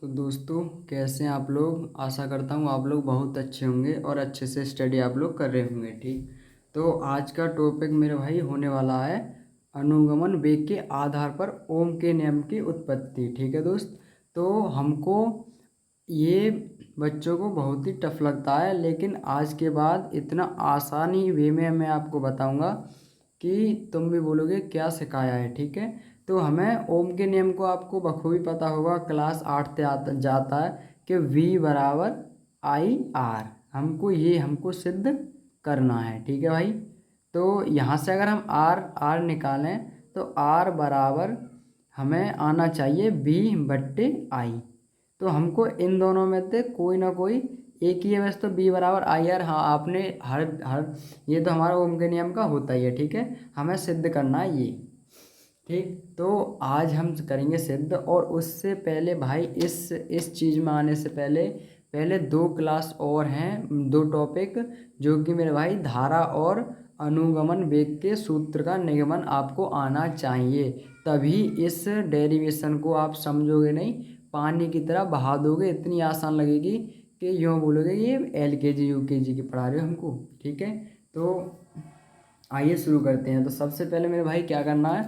तो दोस्तों, कैसे हैं आप लोग। आशा करता हूँ आप लोग बहुत अच्छे होंगे और अच्छे से स्टडी आप लोग कर रहे होंगे। ठीक, तो आज का टॉपिक मेरे भाई होने वाला है अनुगमन वेग के आधार पर ओम के नियम की उत्पत्ति। ठीक है दोस्त, तो हमको ये बच्चों को बहुत ही टफ लगता है, लेकिन आज के बाद इतना आसानी वे में मैं आपको बताऊंगा कि तुम भी बोलोगे क्या सिखाया है। ठीक है, तो हमें ओम के नियम को आपको बखूबी पता होगा, क्लास 8 से आता जाता है कि V बराबर आई आर। हमको सिद्ध करना है। ठीक है भाई, तो यहाँ से अगर हम आर आर निकालें तो आर बराबर हमें आना चाहिए V/I। तो हमको इन दोनों में से कोई ना कोई एक ही है। वैसे तो B बराबर आई आर, हाँ आपने हर हर ये तो हमारा ओम के नियम का होता ही है। ठीक है, हमें सिद्ध करना है ये। ठीक, तो आज हम करेंगे सिद्ध, और उससे पहले भाई इस चीज़ में आने से पहले पहले दो क्लास और हैं, दो टॉपिक, जो कि मेरे भाई धारा और अनुगमन वेग के सूत्र का निगमन आपको आना चाहिए। तभी इस डेरिवेशन को आप समझोगे नहीं, पानी की तरह बहा दोगे, इतनी आसान लगेगी कि यूँ बोलोगे ये LKG UKG की पढ़ा रहे हो हमको। ठीक है, तो आइए शुरू करते हैं। तो सबसे पहले मेरे भाई क्या करना है,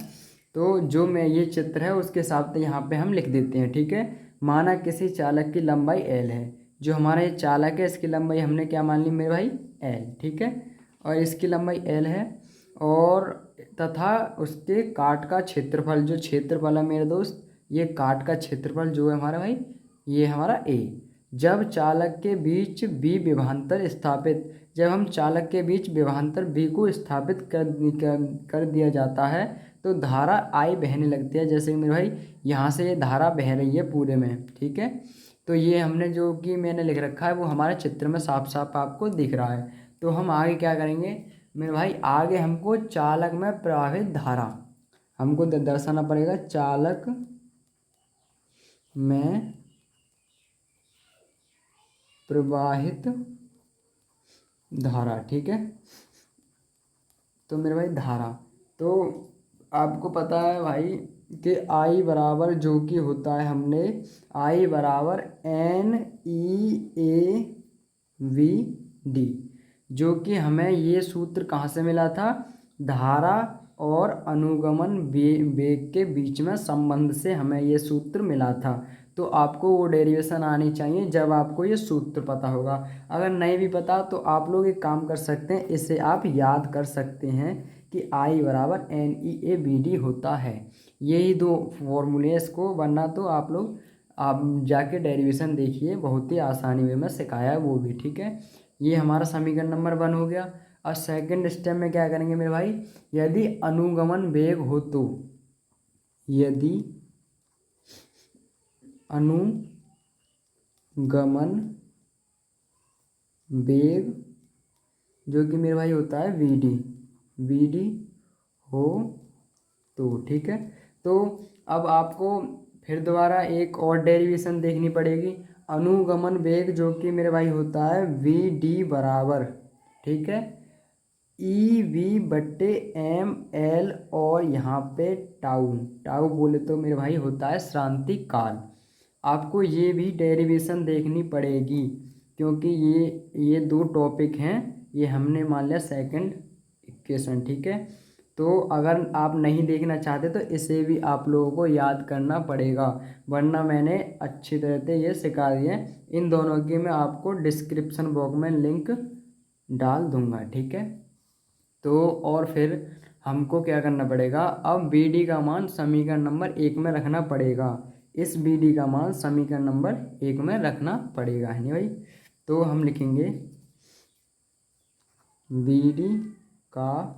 तो जो मैं ये चित्र है उसके हिसाब से यहाँ पे हम लिख देते हैं। ठीक है, माना किसी चालक की लंबाई L है। जो हमारा ये चालक है इसकी लंबाई हमने क्या मान ली मेरे भाई, L। ठीक है, और इसकी लंबाई L है, और तथा उसके काट का क्षेत्रफल, जो क्षेत्रफल है मेरे दोस्त, ये काट का क्षेत्रफल जो है हमारा भाई, ये हमारा A। जब चालक के बीच B विभवांतर स्थापित, जब हम चालक के बीच विभवांतर B को स्थापित कर दिया जाता है तो धारा I बहने लगती है। जैसे मेरे भाई यहाँ से ये धारा बह रही है पूरे में। ठीक है, तो ये हमने जो कि मैंने लिख रखा है वो हमारे चित्र में साफ साफ आपको दिख रहा है। तो हम आगे क्या करेंगे मेरे भाई, आगे हमको चालक में प्रवाहित धारा हमको दर्शाना पड़ेगा। चालक में प्रवाहित धारा। ठीक है, तो मेरे भाई धारा, तो आपको पता है भाई कि I बराबर जो कि होता है, हमने I बराबर NEAVD, जो कि हमें ये सूत्र कहाँ से मिला था, धारा और अनुगमन वेग के बीच में संबंध से हमें ये सूत्र मिला था। तो आपको वो डेरिवेशन आनी चाहिए जब आपको ये सूत्र पता होगा। अगर नहीं भी पता तो आप लोग एक काम कर सकते हैं, इसे आप याद कर सकते हैं कि I बराबर NEAVD होता है। यही दो फॉर्मूले इसको, वरना तो आप जाके डेरिवेशन देखिए, बहुत ही आसानी में सिखाया है वो भी। ठीक है, ये हमारा समीकरण नंबर 1 हो गया। और सेकंड स्टेप में क्या करेंगे मेरे भाई, यदि अनुगमन वेग हो तो, यदि अनुगमन वेग जो कि मेरे भाई होता है VD हो तो, ठीक है, तो अब आपको फिर दोबारा एक और डेरिवेशन देखनी पड़ेगी। अनुगमन वेग जो कि मेरे भाई होता है VD बराबर, ठीक है, EV/mL, और यहाँ पे टाउ बोले तो मेरे भाई होता है श्रांति काल। आपको ये भी डेरिवेशन देखनी पड़ेगी, क्योंकि ये दो टॉपिक हैं, ये हमने मान लिया सेकंड इक्वेशन। ठीक है, तो अगर आप नहीं देखना चाहते तो इसे भी आप लोगों को याद करना पड़ेगा, वरना मैंने अच्छी तरह से ये सिखा दिए। इन दोनों की मैं आपको डिस्क्रिप्शन बॉक्स में लिंक डाल दूंगा। ठीक है, तो और फिर हमको क्या करना पड़ेगा, अब BD का मान समीकरण नंबर 1 में रखना पड़ेगा। इस BD का मान समीकरण नंबर 1 में रखना पड़ेगा, है नहीं भाई। तो हम लिखेंगे BD का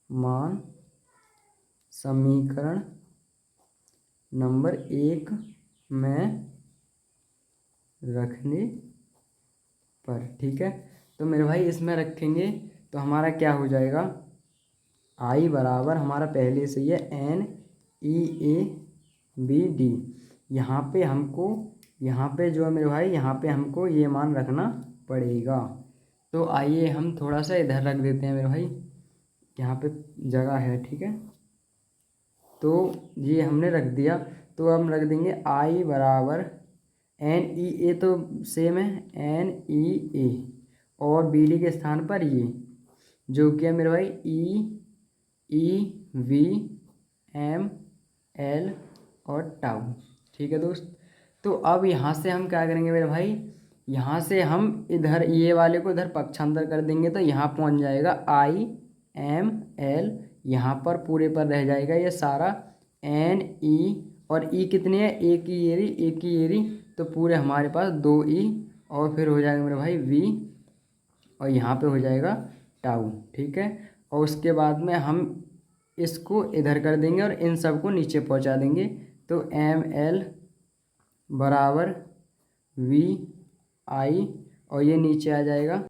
मान समीकरण नंबर 1 में रखने पर। ठीक है, तो मेरे भाई इसमें रखेंगे तो हमारा क्या हो जाएगा, I बराबर हमारा पहले से ही है NEAVD। यहाँ पे जो है मेरे भाई, यहाँ पे हमको ये मान रखना पड़ेगा। तो आइए हम थोड़ा सा इधर रख देते हैं मेरे भाई, यहाँ पे जगह है। ठीक है, तो ये हमने रख दिया, तो हम रख देंगे I बराबर NEA तो सेम है, NEA, और BD के स्थान पर ये, जो कि है मेरे भाई EVML और टाउ। ठीक है दोस्त। तो अब यहाँ से हम क्या करेंगे मेरे भाई, यहाँ से हम इधर ये वाले को इधर पक्षांतर कर देंगे तो यहाँ पहुँच जाएगा IML, यहाँ पर पूरे पर रह जाएगा ये सारा NE, और E कितनी है, एक ही एरी, एक ही एरी, तो पूरे हमारे पास 2 E, और फिर हो जाएगा मेरे भाई V, और यहाँ पे हो जाएगा टाउ। ठीक है। और उसके बाद में हम इसको इधर कर देंगे और इन सब को नीचे पहुँचा देंगे, तो ML बराबर VI, और ये नीचे आ जाएगा।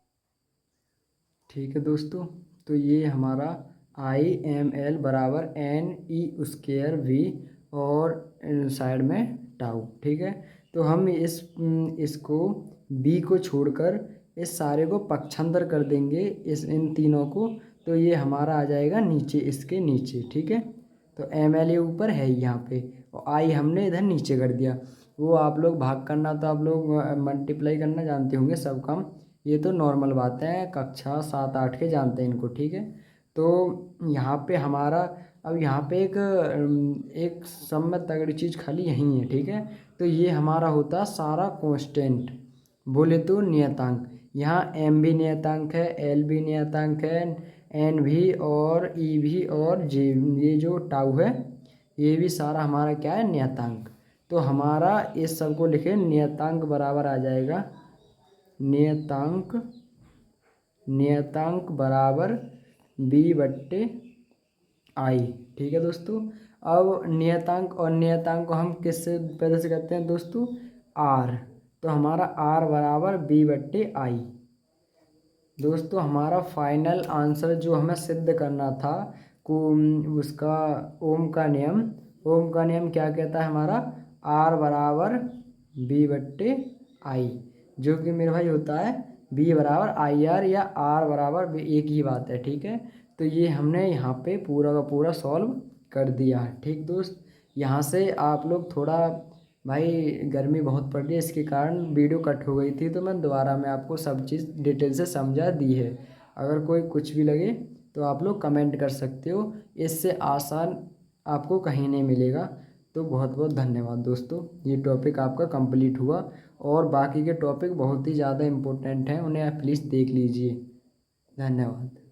ठीक है दोस्तों, तो ये हमारा IML बराबर NE² V, और साइड में टाउ। ठीक है। तो हम इसको B को छोड़कर इस सारे को पक्षांतर कर देंगे, इन तीनों को, तो ये हमारा आ जाएगा नीचे, इसके नीचे। ठीक है। तो ML ऊपर है यहाँ पे, और I हमने इधर नीचे कर दिया। वो आप लोग भाग करना तो आप लोग मल्टीप्लाई करना जानते होंगे सब काम, ये तो नॉर्मल बात है, कक्षा 7-8 के जानते हैं इनको। ठीक है। तो यहाँ पे हमारा अब यहाँ पे एक सब में तगड़ी चीज़ खाली यही है। ठीक है। तो ये हमारा होता है सारा कांस्टेंट, बोले तो नियतांक। यहाँ M भी नियतांक है, L भी नियतांक है, N भी, और E भी, और J, ये जो टाउ है ये भी सारा हमारा क्या है, नियतांक। तो हमारा इस सब को लिखे नियतांक बराबर आ जाएगा, नियतांक बराबर B/I। ठीक है दोस्तों। अब नियतांक और नियतांक को हम किससे पहले से करते हैं दोस्तों, R, तो हमारा R बराबर B/I। दोस्तों हमारा फाइनल आंसर जो हमें सिद्ध करना था को उसका ओम का नियम क्या कहता है हमारा, R बराबर B/I, जो कि मेरे भाई होता है B बराबर IR, या R बराबर एक ही बात है। ठीक है। तो ये हमने यहाँ पे पूरा का पूरा सॉल्व कर दिया है। ठीक दोस्त, यहाँ से आप लोग थोड़ा, भाई गर्मी बहुत पड़ रही है, इसके कारण वीडियो कट हो गई थी, तो मैं दोबारा में आपको सब चीज़ डिटेल से समझा दी है। अगर कोई कुछ भी लगे तो आप लोग कमेंट कर सकते हो, इससे आसान आपको कहीं नहीं मिलेगा। तो बहुत बहुत धन्यवाद दोस्तों, ये टॉपिक आपका कंप्लीट हुआ, और बाकी के टॉपिक बहुत ही ज़्यादा इम्पोर्टेंट हैं, उन्हें आप प्लीज़ देख लीजिए। धन्यवाद।